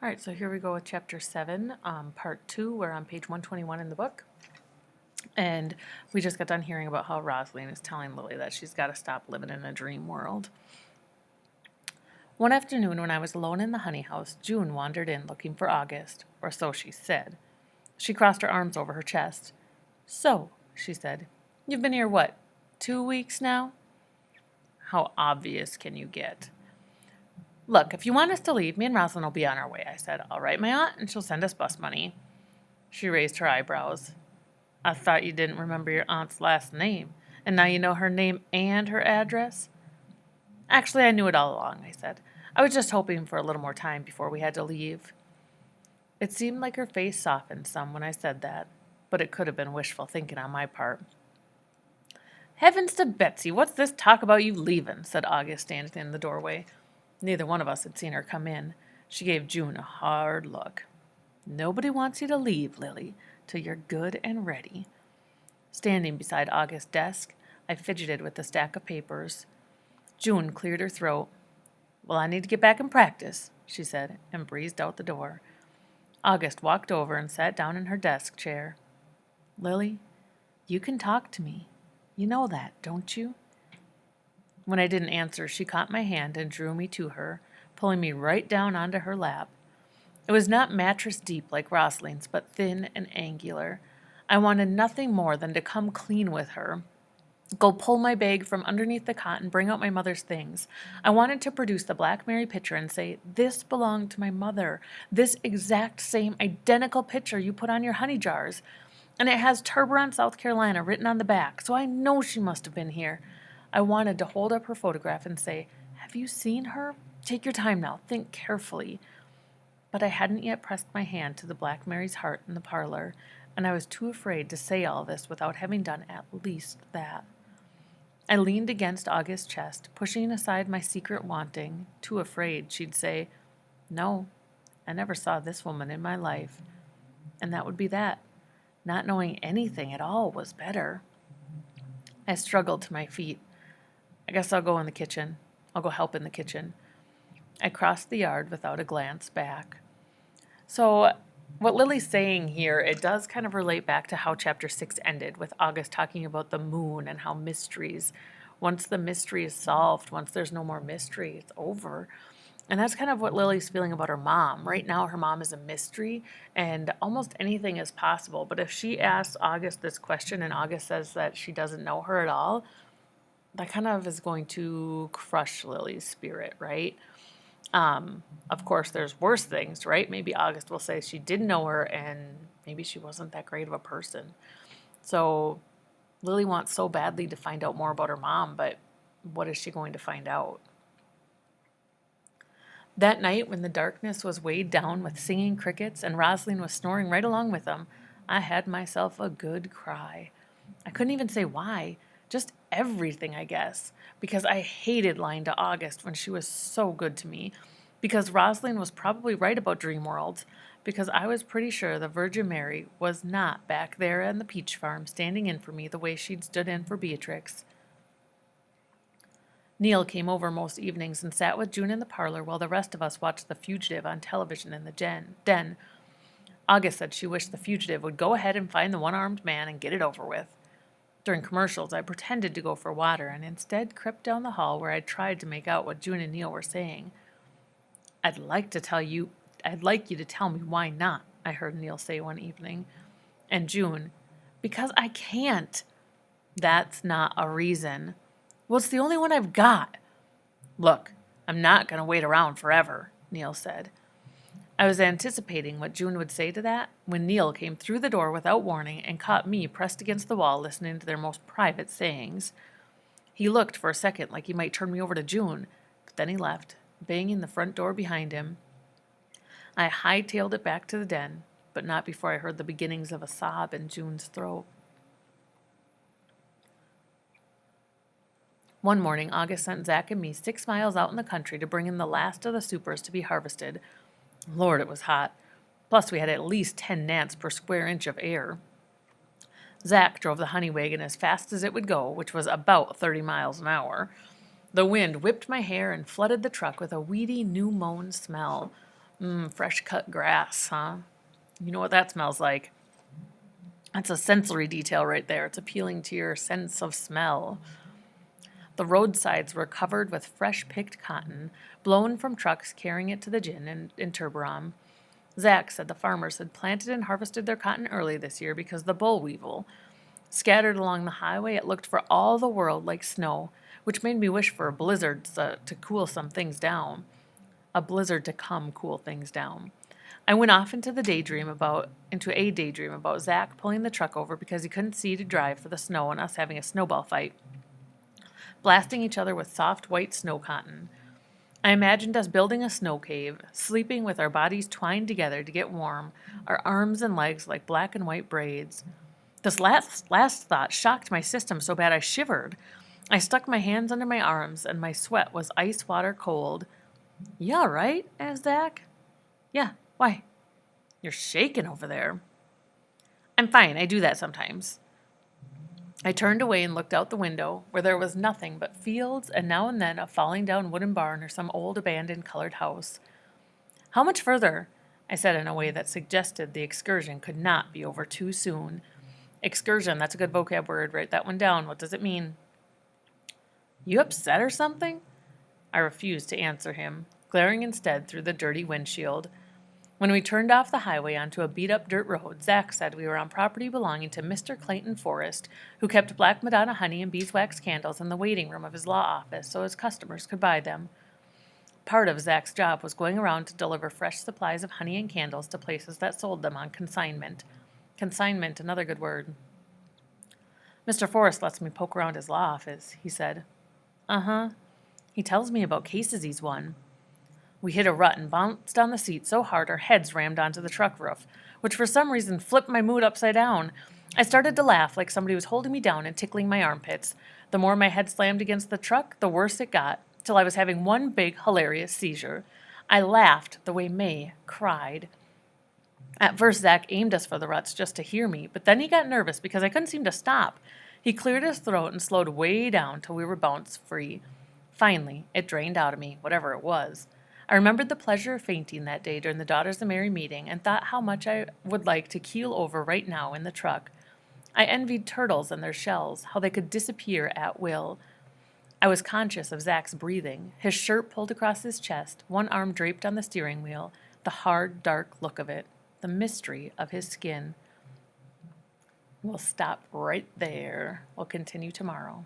All right, so here we go with chapter 7, part 2. We're on page 121 in the book. And we just got done hearing about how Rosalind is telling Lily that she's got to stop living in a dream world. One afternoon when I was alone in the honey house, June wandered in looking for August, or so she said. She crossed her arms over her chest. "So," she said, "you've been here, what, 2 weeks now?" "How obvious can you get?" "Look, if you want us to leave, me and Rosalind will be on our way," I said. "I'll write my aunt, and she'll send us bus money." She raised her eyebrows. "I thought you didn't remember your aunt's last name, and now you know her name and her address?" "Actually, I knew it all along," I said. "I was just hoping for a little more time before we had to leave." It seemed like her face softened some when I said that, but it could have been wishful thinking on my part. "Heavens to Betsy, what's this talk about you leaving?" said August, standing in the doorway. Neither one of us had seen her come in. She gave June a hard look. "Nobody wants you to leave, Lily, till you're good and ready." Standing beside August's desk, I fidgeted with the stack of papers. June cleared her throat. "Well, I need to get back and practice," she said, and breezed out the door. August walked over and sat down in her desk chair. "Lily, you can talk to me. You know that, don't you?" When I didn't answer, she caught my hand and drew me to her, pulling me right down onto her lap. It was not mattress deep like Rosalind's, but thin and angular. I wanted nothing more than to come clean with her, go pull my bag from underneath the cot and bring out my mother's things. I wanted to produce the Black Mary picture and say, "This belonged to my mother. This exact same identical picture you put on your honey jars. And it has Turberon, South Carolina written on the back, so I know she must have been here." I wanted to hold up her photograph and say, "Have you seen her? Take your time now. Think carefully." But I hadn't yet pressed my hand to the Black Mary's heart in the parlor, and I was too afraid to say all this without having done at least that. I leaned against August's chest, pushing aside my secret wanting, too afraid she'd say, "No, I never saw this woman in my life." And that would be that. Not knowing anything at all was better. I struggled to my feet. "I guess I'll go in the kitchen. I'll go help in the kitchen." I crossed the yard without a glance back. So what Lily's saying here, it does kind of relate back to how chapter 6 ended, with August talking about the moon and how mysteries, once the mystery is solved, once there's no more mystery, it's over. And that's kind of what Lily's feeling about her mom. Right now, her mom is a mystery, and almost anything is possible. But if she asks August this question and August says that she doesn't know her at all, that kind of is going to crush Lily's spirit, right? Of course, there's worse things, right? Maybe August will say she did know her and maybe she wasn't that great of a person. So Lily wants so badly to find out more about her mom, but what is she going to find out? That night, when the darkness was weighed down with singing crickets and Rosalind was snoring right along with them, I had myself a good cry. I couldn't even say why, just everything, I guess, because I hated lying to August when she was so good to me, because Rosalind was probably right about dream worlds, because I was pretty sure the Virgin Mary was not back there in the peach farm standing in for me the way she'd stood in for Beatrix. Neil came over most evenings and sat with June in the parlor while the rest of us watched The Fugitive on television in the den. August said she wished The Fugitive would go ahead and find the one-armed man and get it over with. During commercials, I pretended to go for water and instead crept down the hall where I tried to make out what June and Neil were saying. I'd like you to tell me why not," I heard Neil say one evening. And June, "Because I can't." "That's not a reason." "Well, it's the only one I've got." "Look, I'm not going to wait around forever," Neil said. I was anticipating what June would say to that when Neil came through the door without warning and caught me pressed against the wall listening to their most private sayings. He looked for a second like he might turn me over to June, but then he left, banging the front door behind him. I hightailed it back to the den, but not before I heard the beginnings of a sob in June's throat. One morning, August sent Zach and me 6 miles out in the country to bring in the last of the supers to be harvested. Lord, it was hot. Plus, we had at least 10 gnats per square inch of air. Zach drove the honey wagon as fast as it would go, which was about 30 miles an hour. The wind whipped my hair and flooded the truck with a weedy, new-mown smell. Fresh cut grass, huh? You know what that smells like. That's a sensory detail right there. It's appealing to your sense of smell. The roadsides were covered with fresh picked cotton, blown from trucks carrying it to the gin in Turbaram. Zach said the farmers had planted and harvested their cotton early this year because the boll weevil. Scattered along the highway, it looked for all the world like snow, which made me wish for a blizzard to cool some things down. A blizzard to come cool things down. I went off into a daydream about Zach pulling the truck over because he couldn't see to drive for the snow and us having a snowball fight, blasting each other with soft white snow cotton. I imagined us building a snow cave, sleeping with our bodies twined together to get warm, our arms and legs like black and white braids. This last thought shocked my system so bad I shivered. I stuck my hands under my arms, and my sweat was ice water cold. "You all right?" asked Zach. "Yeah, why?" "You're shaking over there." "I'm fine, I do that sometimes." I turned away and looked out the window, where there was nothing but fields and now and then a falling down wooden barn or some old abandoned colored house. "How much further?" I said in a way that suggested the excursion could not be over too soon. Excursion, that's a good vocab word. Write that one down. What does it mean? "You upset or something?" I refused to answer him, glaring instead through the dirty windshield. When we turned off the highway onto a beat-up dirt road, Zach said we were on property belonging to Mr. Clayton Forrest, who kept Black Madonna honey and beeswax candles in the waiting room of his law office so his customers could buy them. Part of Zach's job was going around to deliver fresh supplies of honey and candles to places that sold them on consignment. Consignment, another good word. "Mr. Forrest lets me poke around his law office," he said. "Uh-huh. He tells me about cases he's won." We hit a rut and bounced on the seat so hard our heads rammed onto the truck roof, which for some reason flipped my mood upside down. I started to laugh like somebody was holding me down and tickling my armpits. The more my head slammed against the truck, the worse it got, till I was having one big, hilarious seizure. I laughed the way May cried. At first, Zach aimed us for the ruts just to hear me, but then he got nervous because I couldn't seem to stop. He cleared his throat and slowed way down till we were bounce-free. Finally, it drained out of me, whatever it was. I remembered the pleasure of fainting that day during the Daughters of Mary meeting and thought how much I would like to keel over right now in the truck. I envied turtles and their shells, how they could disappear at will. I was conscious of Zach's breathing, his shirt pulled across his chest, one arm draped on the steering wheel, the hard, dark look of it, the mystery of his skin. We'll stop right there. We'll continue tomorrow.